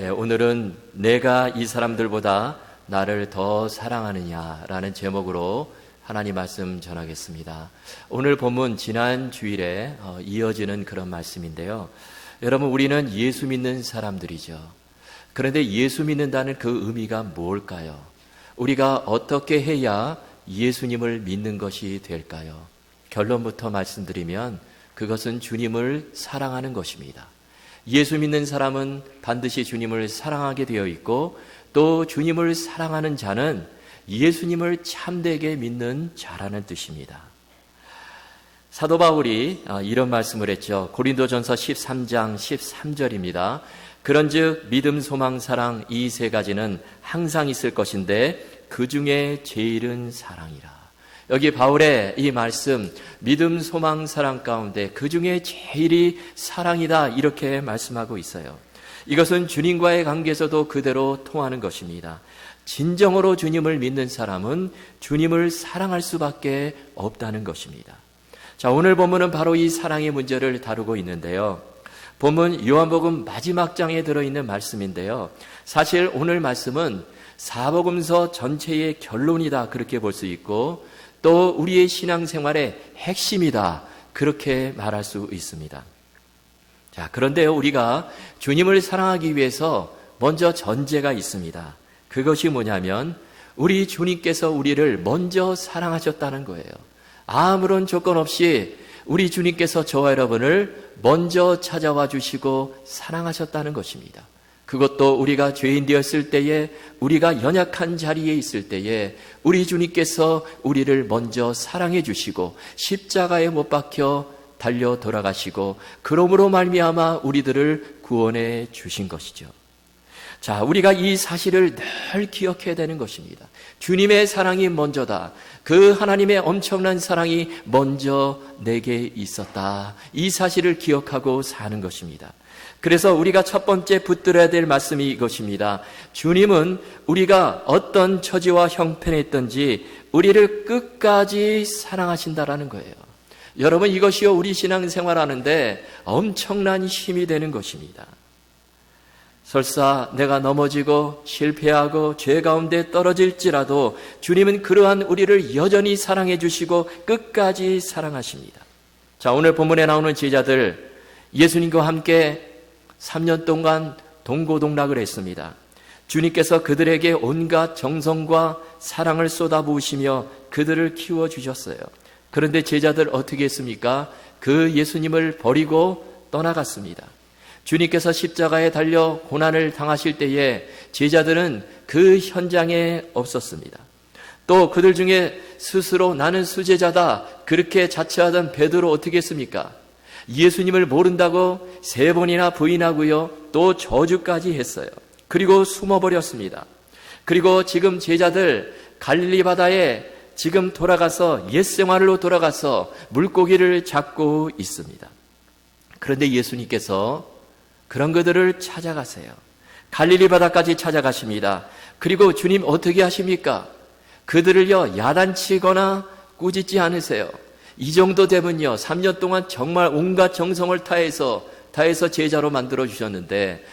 오늘은 내가 이 사람들보다 나를 더 사랑하느냐라는 제목으로 하나님 말씀 전하겠습니다. 오늘 본문 지난 주일에 이어지는 그런 말씀인데요. 여러분, 우리는 예수 믿는 사람들이죠. 그런데 예수 믿는다는 그 의미가 뭘까요? 우리가 어떻게 해야 예수님을 믿는 것이 될까요? 결론부터 말씀드리면 그것은 주님을 사랑하는 것입니다. 예수 믿는 사람은 반드시 주님을 사랑하게 되어 있고, 또 주님을 사랑하는 자는 예수님을 참되게 믿는 자라는 뜻입니다. 사도 바울이 이런 말씀을 했죠. 고린도전서 13장 13절입니다. 그런즉 믿음, 소망, 사랑 이 세 가지는 항상 있을 것인데 그 중에 제일은 사랑이라. 여기 바울의 이 말씀, 믿음, 소망, 사랑 가운데 그 중에 제일이 사랑이다, 이렇게 말씀하고 있어요. 이것은 주님과의 관계에서도 그대로 통하는 것입니다. 진정으로 주님을 믿는 사람은 주님을 사랑할 수밖에 없다는 것입니다. 자, 오늘 본문은 바로 이 사랑의 문제를 다루고 있는데요. 본문 요한복음 마지막 장에 들어있는 말씀인데요. 사실 오늘 말씀은 사복음서 전체의 결론이다, 그렇게 볼 수 있고, 또 우리의 신앙생활의 핵심이다, 그렇게 말할 수 있습니다. 자, 그런데요, 우리가 주님을 사랑하기 위해서 먼저 전제가 있습니다. 그것이 뭐냐면 우리 주님께서 우리를 먼저 사랑하셨다는 거예요. 아무런 조건 없이 우리 주님께서 저와 여러분을 먼저 찾아와 주시고 사랑하셨다는 것입니다. 그것도 우리가 죄인 되었을 때에, 우리가 연약한 자리에 있을 때에 우리 주님께서 우리를 먼저 사랑해 주시고 십자가에 못 박혀 달려 돌아가시고 그러므로 말미암아 우리들을 구원해 주신 것이죠. 자, 우리가 이 사실을 늘 기억해야 되는 것입니다. 주님의 사랑이 먼저다. 그 하나님의 엄청난 사랑이 먼저 내게 있었다. 이 사실을 기억하고 사는 것입니다. 그래서 우리가 첫 번째 붙들어야 될 말씀이 이것입니다. 주님은 우리가 어떤 처지와 형편에 있든지 우리를 끝까지 사랑하신다라는 거예요. 여러분, 이것이요 우리 신앙생활하는데 엄청난 힘이 되는 것입니다. 설사 내가 넘어지고 실패하고 죄 가운데 떨어질지라도 주님은 그러한 우리를 여전히 사랑해 주시고 끝까지 사랑하십니다. 자, 오늘 본문에 나오는 제자들, 예수님과 함께 3년 동안 동고동락을 했습니다. 주님께서 그들에게 온갖 정성과 사랑을 쏟아부으시며 그들을 키워주셨어요. 그런데 제자들 어떻게 했습니까? 그 예수님을 버리고 떠나갔습니다. 주님께서 십자가에 달려 고난을 당하실 때에 제자들은 그 현장에 없었습니다. 또 그들 중에 스스로 나는 수제자다 그렇게 자처하던 베드로 어떻게 했습니까? 예수님을 모른다고 3번이나 부인하고요, 또 저주까지 했어요. 그리고 숨어버렸습니다. 그리고 지금 제자들 갈릴리 바다에 지금 돌아가서 옛 생활로 돌아가서 물고기를 잡고 있습니다. 그런데 예수님께서 그런 그들을 찾아가세요. 갈릴리 바다까지 찾아가십니다. 그리고 주님 어떻게 하십니까? 그들을요 야단치거나 꾸짖지 않으세요. 이 정도 되면요 3년 동안 정말 온갖 정성을 다해서 제자로 만들어 주셨는데,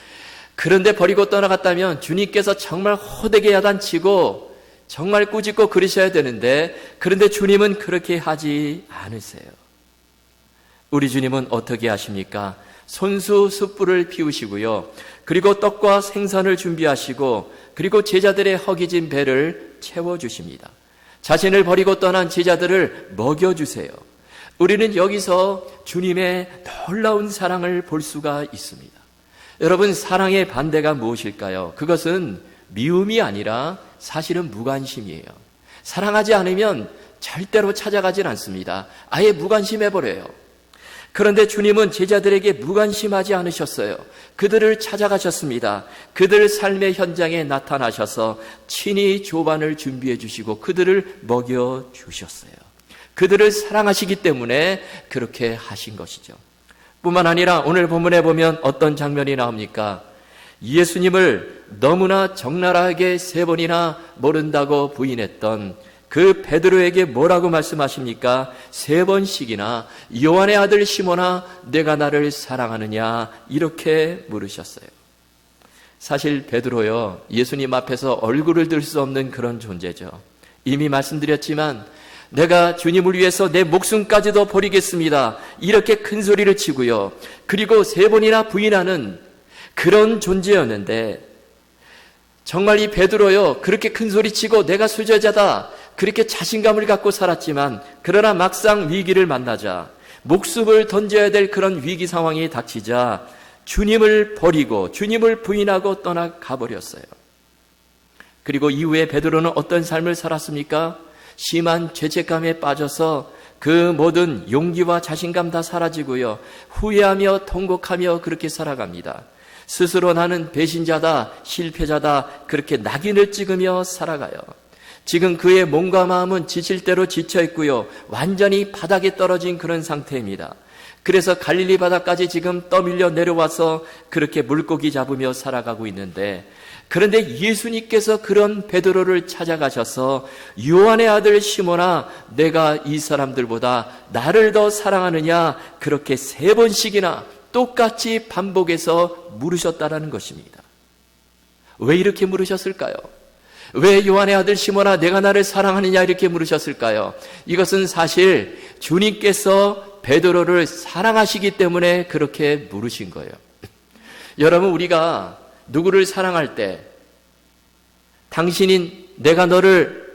그런데 버리고 떠나갔다면 주님께서 정말 호되게 야단치고 정말 꾸짖고 그러셔야 되는데, 그런데 주님은 그렇게 하지 않으세요. 우리 주님은 어떻게 하십니까? 손수 숯불을 피우시고요, 그리고 떡과 생선을 준비하시고, 그리고 제자들의 허기진 배를 채워주십니다. 자신을 버리고 떠난 제자들을 먹여주세요. 우리는 여기서 주님의 놀라운 사랑을 볼 수가 있습니다. 여러분, 사랑의 반대가 무엇일까요? 그것은 미움이 아니라 사실은 무관심이에요. 사랑하지 않으면 절대로 찾아가진 않습니다. 아예 무관심해버려요. 그런데 주님은 제자들에게 무관심하지 않으셨어요. 그들을 찾아가셨습니다. 그들 삶의 현장에 나타나셔서 친히 조반을 준비해 주시고 그들을 먹여 주셨어요. 그들을 사랑하시기 때문에 그렇게 하신 것이죠. 뿐만 아니라 오늘 본문에 보면 어떤 장면이 나옵니까? 예수님을 너무나 적나라하게 3번이나 모른다고 부인했던 그 베드로에게 뭐라고 말씀하십니까? 3번씩이나 요한의 아들 시몬아, 내가 나를 사랑하느냐? 이렇게 물으셨어요. 사실 베드로요, 예수님 앞에서 얼굴을 들 수 없는 그런 존재죠. 이미 말씀드렸지만 내가 주님을 위해서 내 목숨까지도 버리겠습니다, 이렇게 큰 소리를 치고요, 그리고 3번이나 부인하는 그런 존재였는데, 정말 이 베드로요, 그렇게 큰 소리 치고 내가 수제자다 그렇게 자신감을 갖고 살았지만, 그러나 막상 위기를 만나자, 목숨을 던져야 될 그런 위기 상황이 닥치자 주님을 버리고 주님을 부인하고 떠나가 버렸어요. 그리고 이후에 베드로는 어떤 삶을 살았습니까? 심한 죄책감에 빠져서 그 모든 용기와 자신감 다 사라지고요, 후회하며 통곡하며 그렇게 살아갑니다. 스스로 나는 배신자다, 실패자다, 그렇게 낙인을 찍으며 살아가요. 지금 그의 몸과 마음은 지칠 대로 지쳐 있고요, 완전히 바닥에 떨어진 그런 상태입니다. 그래서 갈릴리 바다까지 지금 떠밀려 내려와서 그렇게 물고기 잡으며 살아가고 있는데, 그런데 예수님께서 그런 베드로를 찾아가셔서 요한의 아들 시몬아, 내가 이 사람들보다 나를 더 사랑하느냐, 그렇게 3번씩이나 똑같이 반복해서 물으셨다라는 것입니다. 왜 이렇게 물으셨을까요? 왜 요한의 아들 시몬아, 내가 나를 사랑하느냐 이렇게 물으셨을까요? 이것은 사실 주님께서 베드로를 사랑하시기 때문에 그렇게 물으신 거예요. 여러분, 우리가 누구를 사랑할 때 당신이 나를,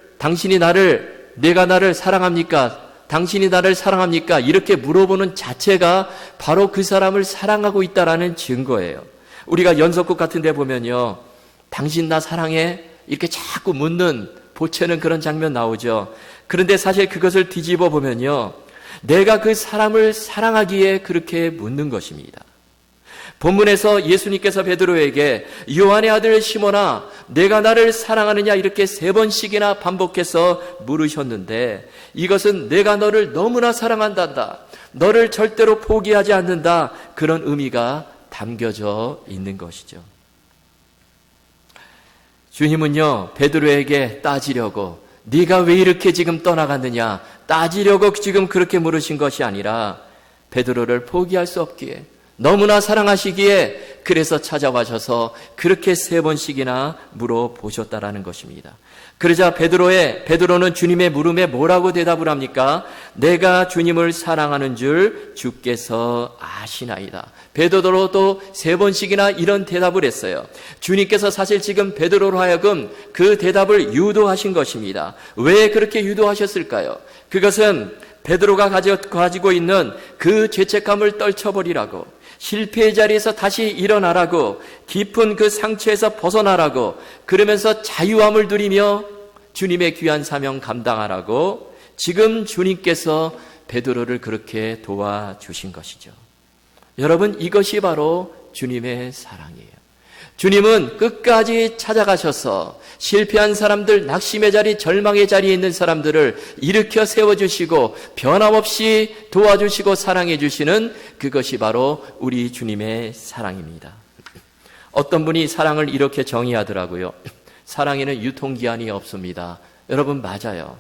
내가 나를 사랑합니까? 당신이 나를 사랑합니까? 이렇게 물어보는 자체가 바로 그 사람을 사랑하고 있다라는 증거예요. 우리가 연속극 같은 데 보면요, 당신 나 사랑해? 이렇게 자꾸 묻는, 보채는 그런 장면 나오죠. 그런데 사실 그것을 뒤집어 보면요, 내가 그 사람을 사랑하기에 그렇게 묻는 것입니다. 본문에서 예수님께서 베드로에게 요한의 아들 시몬아, 내가 나를 사랑하느냐 이렇게 3번씩이나 반복해서 물으셨는데, 이것은 내가 너를 너무나 사랑한단다, 너를 절대로 포기하지 않는다, 그런 의미가 담겨져 있는 것이죠. 주님은요, 베드로에게 따지려고, 네가 왜 이렇게 지금 떠나갔느냐 따지려고 지금 그렇게 물으신 것이 아니라, 베드로를 포기할 수 없기에, 너무나 사랑하시기에 그래서 찾아와셔서 그렇게 3번씩이나 물어보셨다라는 것입니다. 그러자 베드로는 주님의 물음에 뭐라고 대답을 합니까? 내가 주님을 사랑하는 줄 주께서 아시나이다. 베드로도 3번씩이나 이런 대답을 했어요. 주님께서 사실 지금 베드로로 하여금 그 대답을 유도하신 것입니다. 왜 그렇게 유도하셨을까요? 그것은 베드로가 가지고 있는 그 죄책감을 떨쳐버리라고, 실패의 자리에서 다시 일어나라고, 깊은 그 상처에서 벗어나라고, 그러면서 자유함을 누리며 주님의 귀한 사명 감당하라고 지금 주님께서 베드로를 그렇게 도와주신 것이죠. 여러분, 이것이 바로 주님의 사랑이에요. 주님은 끝까지 찾아가셔서 실패한 사람들, 낙심의 자리, 절망의 자리에 있는 사람들을 일으켜 세워주시고 변함없이 도와주시고 사랑해 주시는 그것이 바로 우리 주님의 사랑입니다. 어떤 분이 사랑을 이렇게 정의하더라고요. 사랑에는 유통기한이 없습니다. 여러분, 맞아요.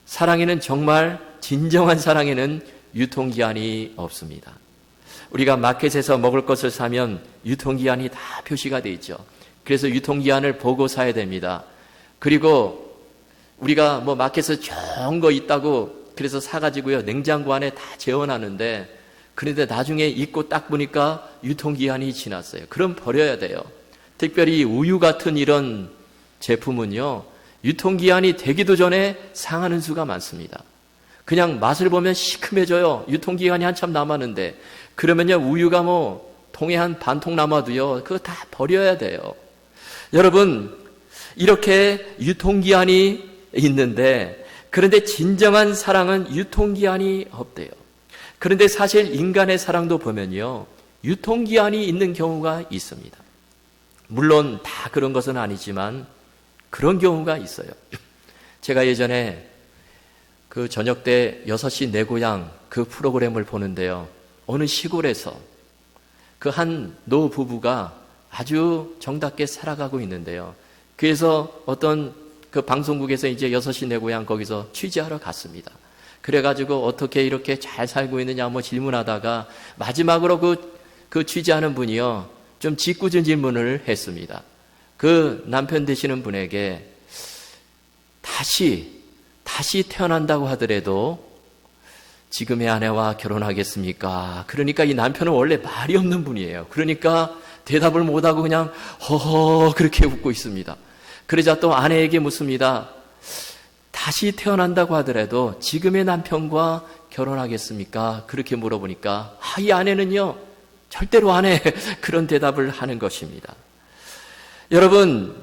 사랑에는, 정말 진정한 사랑에는 유통기한이 없습니다. 우리가 마켓에서 먹을 것을 사면 유통기한이 다 표시가 되어 있죠. 그래서 유통기한을 보고 사야 됩니다. 그리고 우리가 마켓에 좋은 거 있다고 그래서 사가지고요, 냉장고 안에 다 재워놨는데, 그런데 나중에 입고 딱 보니까 유통기한이 지났어요. 그럼 버려야 돼요. 특별히 우유 같은 이런 제품은요, 유통기한이 되기도 전에 상하는 수가 많습니다. 그냥 맛을 보면 시큼해져요. 유통기한이 한참 남았는데. 그러면요, 우유가 통에 한 반통 남아도요, 그거 다 버려야 돼요. 여러분, 이렇게 유통기한이 있는데, 그런데 진정한 사랑은 유통기한이 없대요. 그런데 사실 인간의 사랑도 보면요, 유통기한이 있는 경우가 있습니다. 물론 다 그런 것은 아니지만 그런 경우가 있어요. 제가 예전에 그 저녁 때 6시 내 고향 그 프로그램을 보는데요, 어느 시골에서 그 한 노부부가 아주 정답게 살아가고 있는데요, 그래서 어떤 그 방송국에서 이제 6시 내 고향 거기서 취재하러 갔습니다. 그래가지고 어떻게 이렇게 잘 살고 있느냐 질문하다가 마지막으로 그 취재하는 분이요, 좀 짓궂은 질문을 했습니다. 그 남편 되시는 분에게 다시 태어난다고 하더라도 지금의 아내와 결혼하겠습니까? 그러니까 이 남편은 원래 말이 없는 분이에요. 그러니까 대답을 못하고 그냥 허허 그렇게 웃고 있습니다. 그러자 또 아내에게 묻습니다. 다시 태어난다고 하더라도 지금의 남편과 결혼하겠습니까? 그렇게 물어보니까 이 아내는요 절대로 안 해. 그런 대답을 하는 것입니다. 여러분,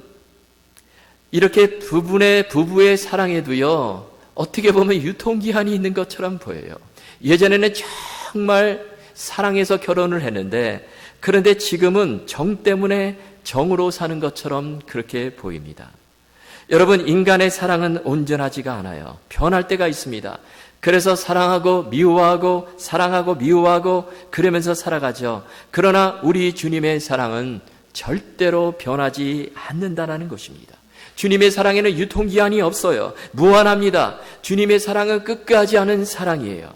이렇게 부부의 사랑에도요 어떻게 보면 유통기한이 있는 것처럼 보여요. 예전에는 정말 사랑해서 결혼을 했는데, 그런데 지금은 정 때문에 정으로 사는 것처럼 그렇게 보입니다. 여러분, 인간의 사랑은 온전하지가 않아요. 변할 때가 있습니다. 그래서 사랑하고 미워하고 사랑하고 미워하고 그러면서 살아가죠. 그러나 우리 주님의 사랑은 절대로 변하지 않는다는 것입니다. 주님의 사랑에는 유통기한이 없어요. 무한합니다. 주님의 사랑은 끝까지 하는 사랑이에요.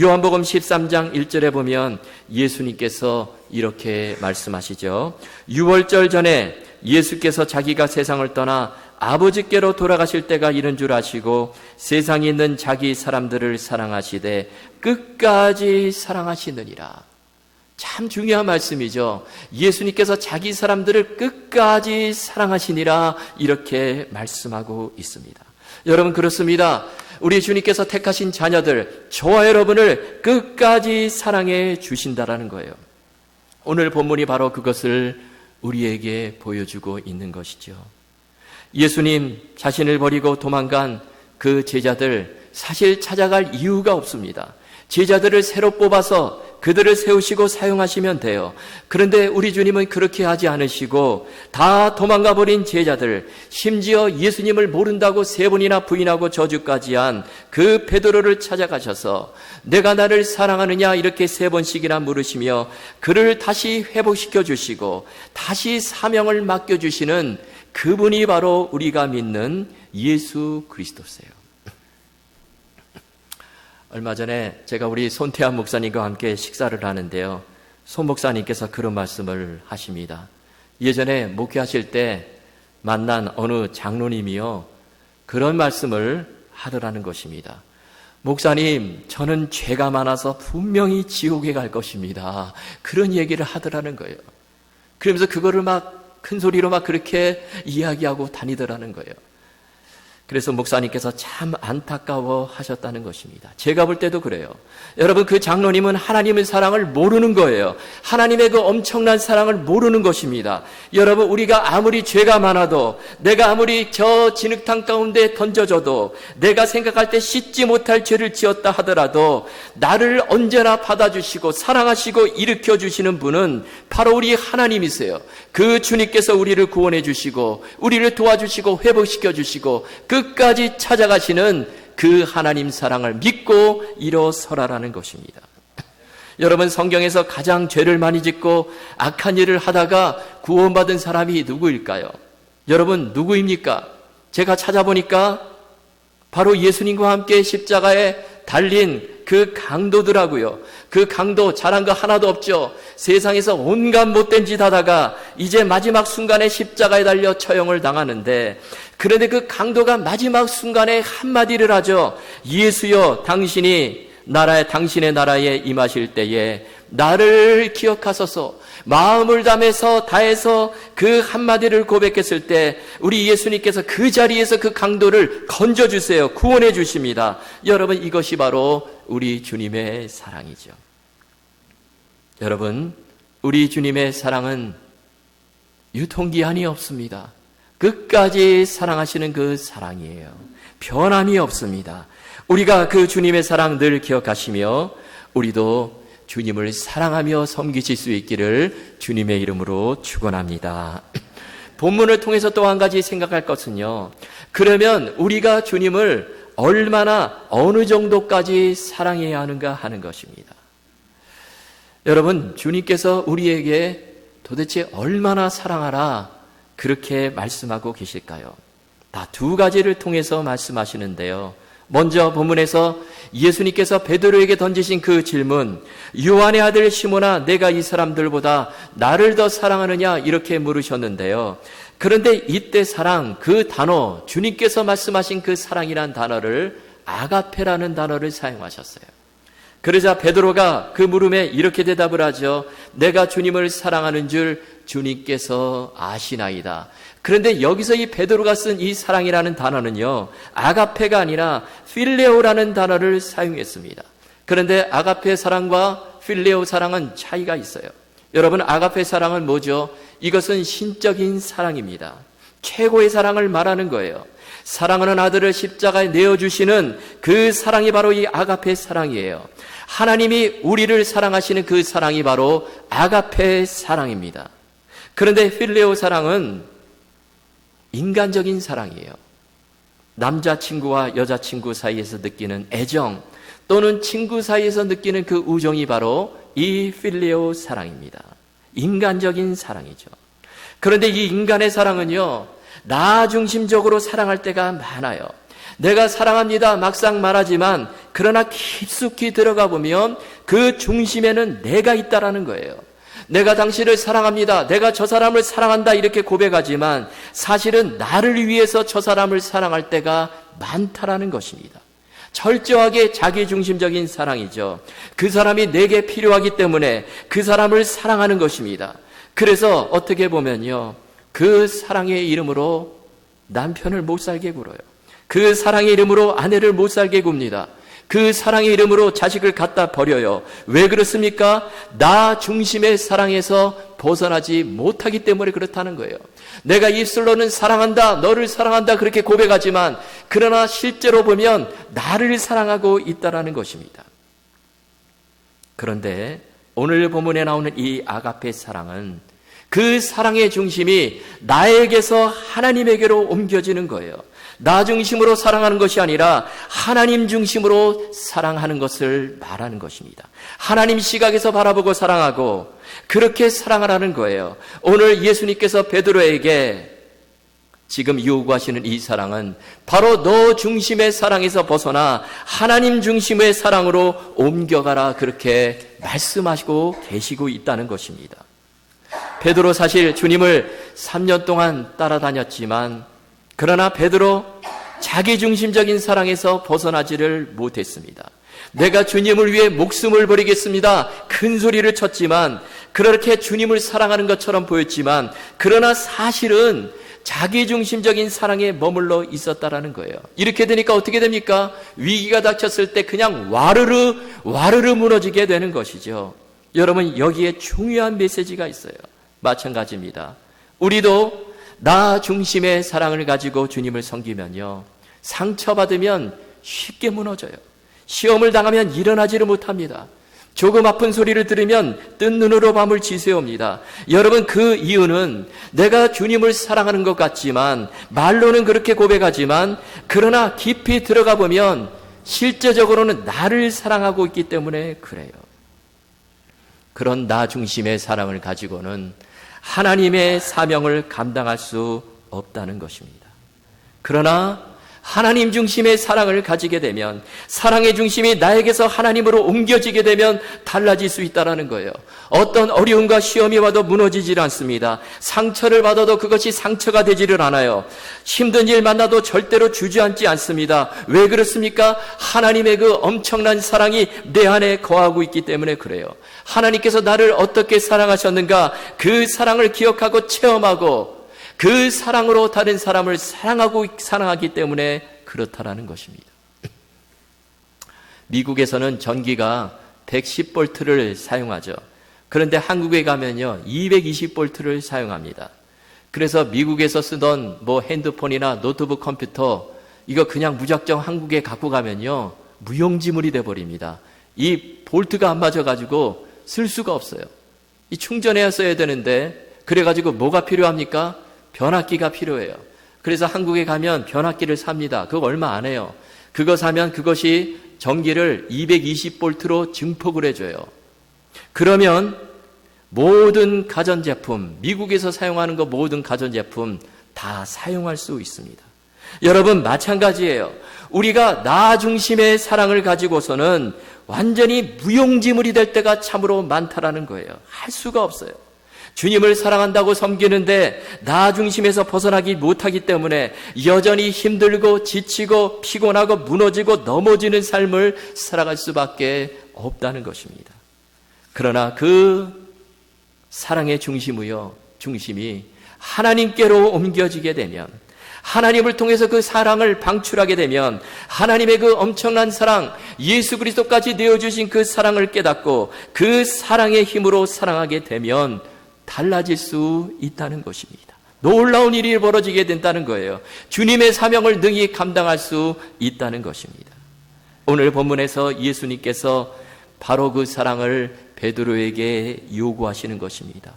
요한복음 13장 1절에 보면 예수님께서 이렇게 말씀하시죠. 유월절 전에 예수께서 자기가 세상을 떠나 아버지께로 돌아가실 때가 이른 줄 아시고 세상에 있는 자기 사람들을 사랑하시되 끝까지 사랑하시느니라. 참 중요한 말씀이죠. 예수님께서 자기 사람들을 끝까지 사랑하시니라 이렇게 말씀하고 있습니다. 여러분, 그렇습니다. 우리 주님께서 택하신 자녀들, 저와 여러분을 끝까지 사랑해 주신다라는 거예요. 오늘 본문이 바로 그것을 우리에게 보여주고 있는 것이죠. 예수님 자신을 버리고 도망간 그 제자들, 사실 찾아갈 이유가 없습니다. 제자들을 새로 뽑아서 그들을 세우시고 사용하시면 돼요. 그런데 우리 주님은 그렇게 하지 않으시고 다 도망가 버린 제자들, 심지어 예수님을 모른다고 3번이나 부인하고 저주까지 한 그 베드로를 찾아가셔서 내가 나를 사랑하느냐 이렇게 3번씩이나 물으시며 그를 다시 회복시켜 주시고 다시 사명을 맡겨주시는 그분이 바로 우리가 믿는 예수 그리스도세요. 얼마 전에 제가 우리 손태환 목사님과 함께 식사를 하는데요. 손 목사님께서 그런 말씀을 하십니다. 예전에 목회하실 때 만난 어느 장로님이요, 그런 말씀을 하더라는 것입니다. 목사님, 저는 죄가 많아서 분명히 지옥에 갈 것입니다. 그런 얘기를 하더라는 거예요. 그러면서 그거를 막 큰 소리로 막 그렇게 이야기하고 다니더라는 거예요. 그래서 목사님께서 참 안타까워 하셨다는 것입니다. 제가 볼 때도 그래요. 여러분, 그 장로님은 하나님의 사랑을 모르는 거예요. 하나님의 그 엄청난 사랑을 모르는 것입니다. 여러분, 우리가 아무리 죄가 많아도, 내가 아무리 저 진흙탕 가운데 던져져도, 내가 생각할 때 씻지 못할 죄를 지었다 하더라도 나를 언제나 받아주시고 사랑하시고 일으켜주시는 분은 바로 우리 하나님이세요. 그 주님께서 우리를 구원해 주시고 우리를 도와주시고 회복시켜 주시고 끝까지 찾아가시는 그 하나님 사랑을 믿고 일어서라라는 것입니다. 여러분, 성경에서 가장 죄를 많이 짓고 악한 일을 하다가 구원받은 사람이 누구일까요? 여러분, 누구입니까? 제가 찾아보니까 바로 예수님과 함께 십자가에 달린 그 강도더라고요. 그 강도 잘한 거 하나도 없죠. 세상에서 온갖 못된 짓 하다가 이제 마지막 순간에 십자가에 달려 처형을 당하는데, 그런데 그 강도가 마지막 순간에 한마디를 하죠. 예수여, 당신의 나라에 임하실 때에 나를 기억하소서. 마음을 다해서 그 한마디를 고백했을 때 우리 예수님께서 그 자리에서 그 강도를 건져주세요. 구원해 주십니다. 여러분, 이것이 바로 우리 주님의 사랑이죠. 여러분, 우리 주님의 사랑은 유통기한이 없습니다. 끝까지 사랑하시는 그 사랑이에요. 변함이 없습니다. 우리가 그 주님의 사랑 늘 기억하시며 우리도 주님을 사랑하며 섬기실 수 있기를 주님의 이름으로 축원합니다. 본문을 통해서 또 한 가지 생각할 것은요, 그러면 우리가 주님을 얼마나 어느 정도까지 사랑해야 하는가 하는 것입니다. 여러분, 주님께서 우리에게 도대체 얼마나 사랑하라 그렇게 말씀하고 계실까요? 다 2가지를 통해서 말씀하시는데요. 먼저 본문에서 예수님께서 베드로에게 던지신 그 질문, 요한의 아들 시몬아, 내가 이 사람들보다 나를 더 사랑하느냐, 이렇게 물으셨는데요. 그런데 이때 사랑, 그 단어, 주님께서 말씀하신 그 사랑이란 단어를 아가페라는 단어를 사용하셨어요. 그러자 베드로가 그 물음에 이렇게 대답을 하죠. 내가 주님을 사랑하는 줄 주님께서 아시나이다. 그런데 여기서 이 베드로가 쓴 이 사랑이라는 단어는요, 아가페가 아니라 필레오라는 단어를 사용했습니다. 그런데 아가페 사랑과 필레오 사랑은 차이가 있어요. 여러분, 아가페 사랑은 뭐죠? 이것은 신적인 사랑입니다. 최고의 사랑을 말하는 거예요. 사랑하는 아들을 십자가에 내어주시는 그 사랑이 바로 이 아가페 사랑이에요. 하나님이 우리를 사랑하시는 그 사랑이 바로 아가페 사랑입니다. 그런데 필레오 사랑은 인간적인 사랑이에요. 남자친구와 여자친구 사이에서 느끼는 애정, 또는 친구 사이에서 느끼는 그 우정이 바로 이 필레오 사랑입니다. 인간적인 사랑이죠. 그런데 이 인간의 사랑은요, 나 중심적으로 사랑할 때가 많아요. 내가 사랑합니다 막상 말하지만, 그러나 깊숙이 들어가 보면 그 중심에는 내가 있다라는 거예요. 내가 당신을 사랑합니다, 내가 저 사람을 사랑한다, 이렇게 고백하지만 사실은 나를 위해서 저 사람을 사랑할 때가 많다라는 것입니다. 철저하게 자기중심적인 사랑이죠. 그 사람이 내게 필요하기 때문에 그 사람을 사랑하는 것입니다. 그래서 어떻게 보면요, 그 사랑의 이름으로 남편을 못 살게 굴어요. 그 사랑의 이름으로 아내를 못 살게 굽니다. 그 사랑의 이름으로 자식을 갖다 버려요. 왜 그렇습니까? 나 중심의 사랑에서 벗어나지 못하기 때문에 그렇다는 거예요. 내가 입술로는 사랑한다, 너를 사랑한다, 그렇게 고백하지만 그러나 실제로 보면 나를 사랑하고 있다는 것입니다. 그런데 오늘 본문에 나오는 이 아가페 사랑은 그 사랑의 중심이 나에게서 하나님에게로 옮겨지는 거예요. 나 중심으로 사랑하는 것이 아니라 하나님 중심으로 사랑하는 것을 말하는 것입니다. 하나님 시각에서 바라보고 사랑하고 그렇게 사랑하라는 거예요. 오늘 예수님께서 베드로에게 지금 요구하시는 이 사랑은 바로 너 중심의 사랑에서 벗어나 하나님 중심의 사랑으로 옮겨가라, 그렇게 말씀하시고 계시고 있다는 것입니다. 베드로 사실 주님을 3년 동안 따라다녔지만 그러나 베드로 자기중심적인 사랑에서 벗어나지를 못했습니다. 내가 주님을 위해 목숨을 버리겠습니다, 큰 소리를 쳤지만, 그렇게 주님을 사랑하는 것처럼 보였지만 그러나 사실은 자기중심적인 사랑에 머물러 있었다라는 거예요. 이렇게 되니까 어떻게 됩니까? 위기가 닥쳤을 때 그냥 와르르 무너지게 되는 것이죠. 여러분, 여기에 중요한 메시지가 있어요. 마찬가지입니다. 우리도 나 중심의 사랑을 가지고 주님을 섬기면요, 상처받으면 쉽게 무너져요. 시험을 당하면 일어나지를 못합니다. 조금 아픈 소리를 들으면 뜬 눈으로 밤을 지새웁니다. 여러분, 그 이유는 내가 주님을 사랑하는 것 같지만, 말로는 그렇게 고백하지만 그러나 깊이 들어가 보면 실제적으로는 나를 사랑하고 있기 때문에 그래요. 그런 나 중심의 사랑을 가지고는 하나님의 사명을 감당할 수 없다는 것입니다. 그러나 하나님 중심의 사랑을 가지게 되면, 사랑의 중심이 나에게서 하나님으로 옮겨지게 되면 달라질 수 있다는 거예요. 어떤 어려움과 시험이 와도 무너지질 않습니다. 상처를 받아도 그것이 상처가 되지를 않아요. 힘든 일 만나도 절대로 주저앉지 않습니다. 왜 그렇습니까? 하나님의 그 엄청난 사랑이 내 안에 거하고 있기 때문에 그래요. 하나님께서 나를 어떻게 사랑하셨는가, 그 사랑을 기억하고 체험하고 그 사랑으로 다른 사람을 사랑하기 때문에 그렇다라는 것입니다. 미국에서는 전기가 110볼트를 사용하죠. 그런데 한국에 가면요 220볼트를 사용합니다. 그래서 미국에서 쓰던 핸드폰이나 노트북 컴퓨터, 이거 그냥 무작정 한국에 갖고 가면요 무용지물이 돼버립니다. 이 볼트가 안 맞아가지고 쓸 수가 없어요. 이 충전해야 써야 되는데, 그래가지고 뭐가 필요합니까? 변압기가 필요해요. 그래서 한국에 가면 변압기를 삽니다. 그거 얼마 안 해요. 그거 사면 그것이 전기를 220볼트로 증폭을 해줘요. 그러면 모든 가전제품, 미국에서 사용하는 거 모든 가전제품 다 사용할 수 있습니다. 여러분, 마찬가지예요. 우리가 나 중심의 사랑을 가지고서는 완전히 무용지물이 될 때가 참으로 많다라는 거예요. 할 수가 없어요. 주님을 사랑한다고 섬기는데 나 중심에서 벗어나기 못하기 때문에 여전히 힘들고 지치고 피곤하고 무너지고 넘어지는 삶을 살아갈 수밖에 없다는 것입니다. 그러나 그 사랑의 중심이 하나님께로 옮겨지게 되면, 하나님을 통해서 그 사랑을 방출하게 되면, 하나님의 그 엄청난 사랑, 예수 그리스도까지 내어주신 그 사랑을 깨닫고 그 사랑의 힘으로 사랑하게 되면 달라질 수 있다는 것입니다. 놀라운 일이 벌어지게 된다는 거예요. 주님의 사명을 능히 감당할 수 있다는 것입니다. 오늘 본문에서 예수님께서 바로 그 사랑을 베드로에게 요구하시는 것입니다.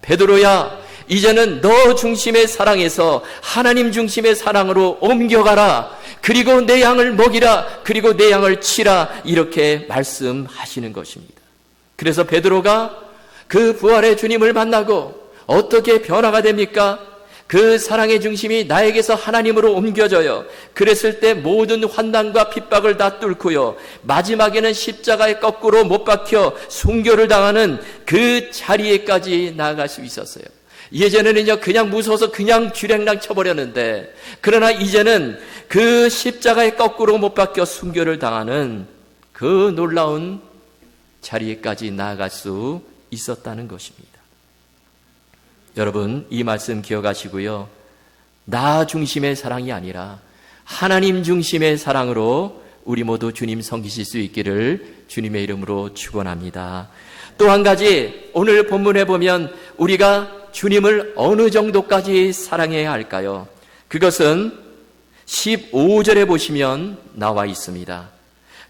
베드로야, 이제는 너 중심의 사랑에서 하나님 중심의 사랑으로 옮겨가라. 그리고 내 양을 먹이라. 그리고 내 양을 치라. 이렇게 말씀하시는 것입니다. 그래서 베드로가 그 부활의 주님을 만나고 어떻게 변화가 됩니까? 그 사랑의 중심이 나에게서 하나님으로 옮겨져요. 그랬을 때 모든 환난과 핍박을 다 뚫고요, 마지막에는 십자가에 거꾸로 못 박혀 순교를 당하는 그 자리에까지 나아갈 수 있었어요. 예전에는요, 그냥 무서워서 그냥 쥐랭랑 쳐버렸는데, 그러나 이제는 그 십자가에 거꾸로 못 박혀 순교를 당하는 그 놀라운 자리에까지 나아갈 수 있었다는 것입니다. 여러분, 이 말씀 기억하시고요, 나 중심의 사랑이 아니라 하나님 중심의 사랑으로 우리 모두 주님 섬기실 수 있기를 주님의 이름으로 축원합니다. 또 한 가지, 오늘 본문에 보면 우리가 주님을 어느 정도까지 사랑해야 할까요? 그것은 15절에 보시면 나와 있습니다.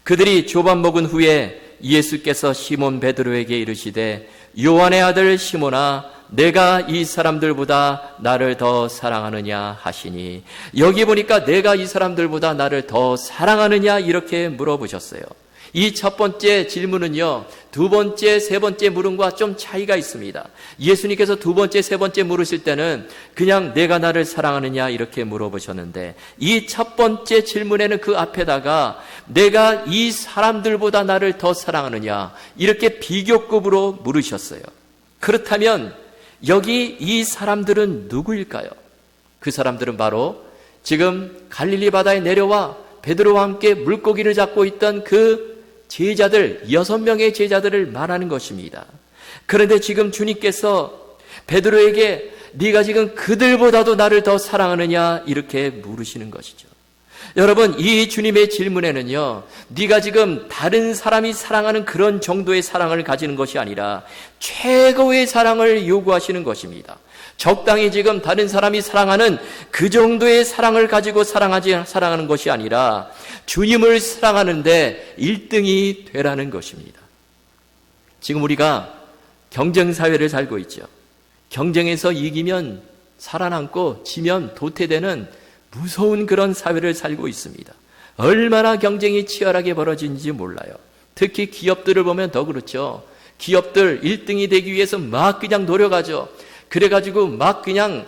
그들이 조반 먹은 후에 예수께서 시몬 베드로에게 이르시되, 요한의 아들 시몬아, 내가 이 사람들보다 나를 더 사랑하느냐 하시니, 여기 보니까 내가 이 사람들보다 나를 더 사랑하느냐 이렇게 물어보셨어요. 이 첫 번째 질문은요, 두 번째, 세 번째 물음과 좀 차이가 있습니다. 예수님께서 두 번째, 세 번째 물으실 때는 그냥 내가 나를 사랑하느냐 이렇게 물어보셨는데, 이 첫 번째 질문에는 그 앞에다가 내가 이 사람들보다 나를 더 사랑하느냐 이렇게 비교급으로 물으셨어요. 그렇다면 여기 이 사람들은 누구일까요? 그 사람들은 바로 지금 갈릴리 바다에 내려와 베드로와 함께 물고기를 잡고 있던 그 제자들, 6명의 제자들을 말하는 것입니다. 그런데 지금 주님께서 베드로에게 네가 지금 그들보다도 나를 더 사랑하느냐 이렇게 물으시는 것이죠. 여러분, 이 주님의 질문에는요, 네가 지금 다른 사람이 사랑하는 그런 정도의 사랑을 가지는 것이 아니라 최고의 사랑을 요구하시는 것입니다. 적당히 지금 다른 사람이 사랑하는 그 정도의 사랑을 가지고 사랑하는 것이 아니라 주님을 사랑하는데 1등이 되라는 것입니다. 지금 우리가 경쟁사회를 살고 있죠. 경쟁에서 이기면 살아남고 지면 도태되는 무서운 그런 사회를 살고 있습니다. 얼마나 경쟁이 치열하게 벌어지는지 몰라요. 특히 기업들을 보면 더 그렇죠. 기업들 1등이 되기 위해서 막 그냥 노력하죠. 그래가지고 막 그냥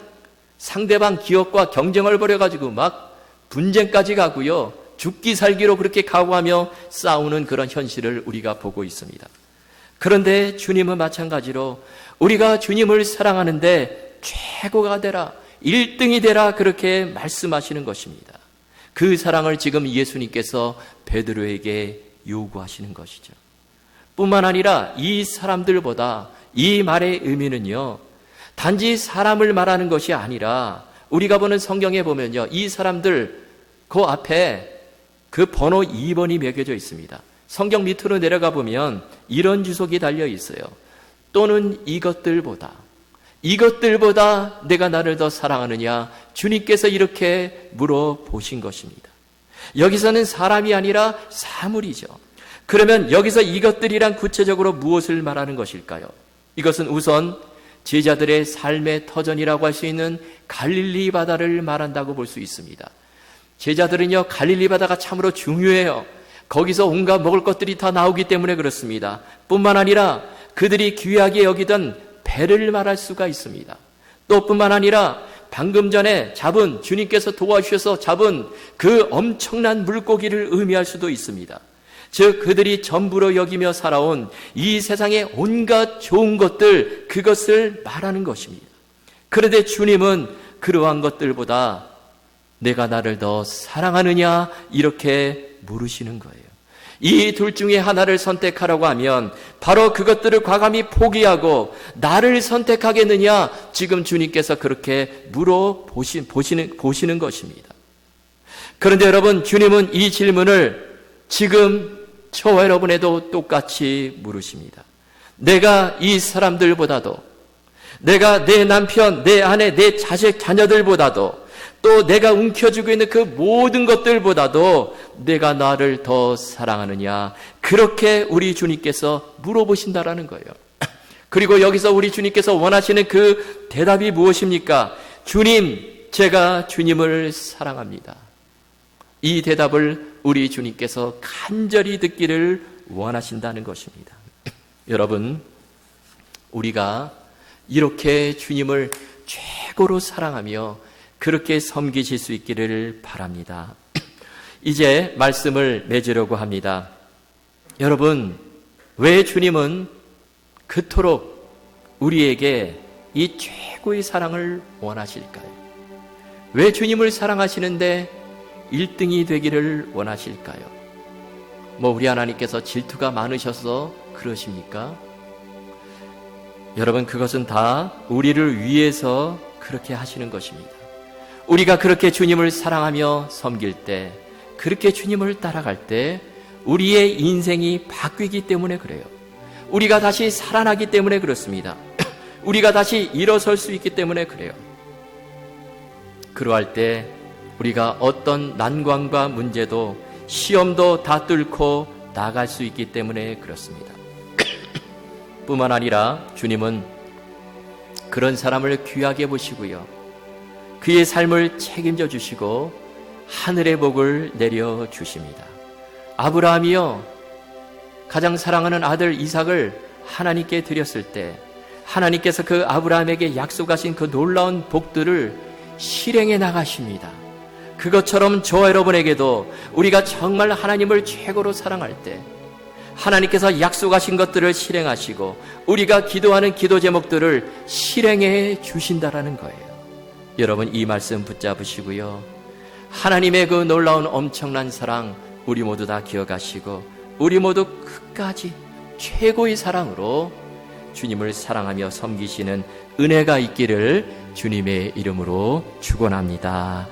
상대방 기업과 경쟁을 벌여가지고 막 분쟁까지 가고요, 죽기 살기로 그렇게 각오하며 싸우는 그런 현실을 우리가 보고 있습니다. 그런데 주님은 마찬가지로 우리가 주님을 사랑하는데 최고가 되라, 1등이 되라 그렇게 말씀하시는 것입니다. 그 사랑을 지금 예수님께서 베드로에게 요구하시는 것이죠. 뿐만 아니라 이 사람들보다, 이 말의 의미는요, 단지 사람을 말하는 것이 아니라 우리가 보는 성경에 보면요, 이 사람들 그 앞에 그 번호 2번이 매겨져 있습니다. 성경 밑으로 내려가 보면 이런 주석이 달려 있어요. 또는 이것들보다 내가 나를 더 사랑하느냐, 주님께서 이렇게 물어보신 것입니다. 여기서는 사람이 아니라 사물이죠. 그러면 여기서 이것들이란 구체적으로 무엇을 말하는 것일까요? 이것은 우선 제자들의 삶의 터전이라고 할 수 있는 갈릴리 바다를 말한다고 볼 수 있습니다. 제자들은요, 갈릴리 바다가 참으로 중요해요. 거기서 온갖 먹을 것들이 다 나오기 때문에 그렇습니다. 뿐만 아니라 그들이 귀하게 여기던 배를 말할 수가 있습니다. 또 뿐만 아니라 방금 전에 잡은, 주님께서 도와주셔서 잡은 그 엄청난 물고기를 의미할 수도 있습니다. 즉 그들이 전부로 여기며 살아온 이 세상의 온갖 좋은 것들, 그것을 말하는 것입니다. 그런데 주님은 그러한 것들보다 내가 나를 더 사랑하느냐 이렇게 물으시는 거예요. 이 둘 중에 하나를 선택하라고 하면 바로 그것들을 과감히 포기하고 나를 선택하겠느냐, 지금 주님께서 그렇게 보시는 것입니다. 그런데 여러분, 주님은 이 질문을 지금 저와 여러분에도 똑같이 물으십니다. 내가 이 사람들보다도, 내가 내 남편, 내 아내, 내 자식, 자녀들보다도, 또 내가 움켜쥐고 있는 그 모든 것들보다도 내가 나를 더 사랑하느냐, 그렇게 우리 주님께서 물어보신다라는 거예요. 그리고 여기서 우리 주님께서 원하시는 그 대답이 무엇입니까? 주님, 제가 주님을 사랑합니다. 이 대답을 우리 주님께서 간절히 듣기를 원하신다는 것입니다. 여러분, 우리가 이렇게 주님을 최고로 사랑하며 그렇게 섬기실 수 있기를 바랍니다. 이제 말씀을 맺으려고 합니다. 여러분, 왜 주님은 그토록 우리에게 이 최고의 사랑을 원하실까요? 왜 주님을 사랑하시는데 1등이 되기를 원하실까요? 우리 하나님께서 질투가 많으셔서 그러십니까? 여러분, 그것은 다 우리를 위해서 그렇게 하시는 것입니다. 우리가 그렇게 주님을 사랑하며 섬길 때, 그렇게 주님을 따라갈 때 우리의 인생이 바뀌기 때문에 그래요. 우리가 다시 살아나기 때문에 그렇습니다. 우리가 다시 일어설 수 있기 때문에 그래요. 그러할 때 우리가 어떤 난관과 문제도, 시험도 다 뚫고 나갈 수 있기 때문에 그렇습니다. 뿐만 아니라 주님은 그런 사람을 귀하게 보시고요, 그의 삶을 책임져 주시고 하늘의 복을 내려 주십니다. 아브라함이요, 가장 사랑하는 아들 이삭을 하나님께 드렸을 때 하나님께서 그 아브라함에게 약속하신 그 놀라운 복들을 실행해 나가십니다. 그것처럼 저와 여러분에게도 우리가 정말 하나님을 최고로 사랑할 때 하나님께서 약속하신 것들을 실행하시고 우리가 기도하는 기도 제목들을 실행해 주신다라는 거예요. 여러분, 이 말씀 붙잡으시고요, 하나님의 그 놀라운 엄청난 사랑 우리 모두 다 기억하시고 우리 모두 끝까지 최고의 사랑으로 주님을 사랑하며 섬기시는 은혜가 있기를 주님의 이름으로 축원합니다.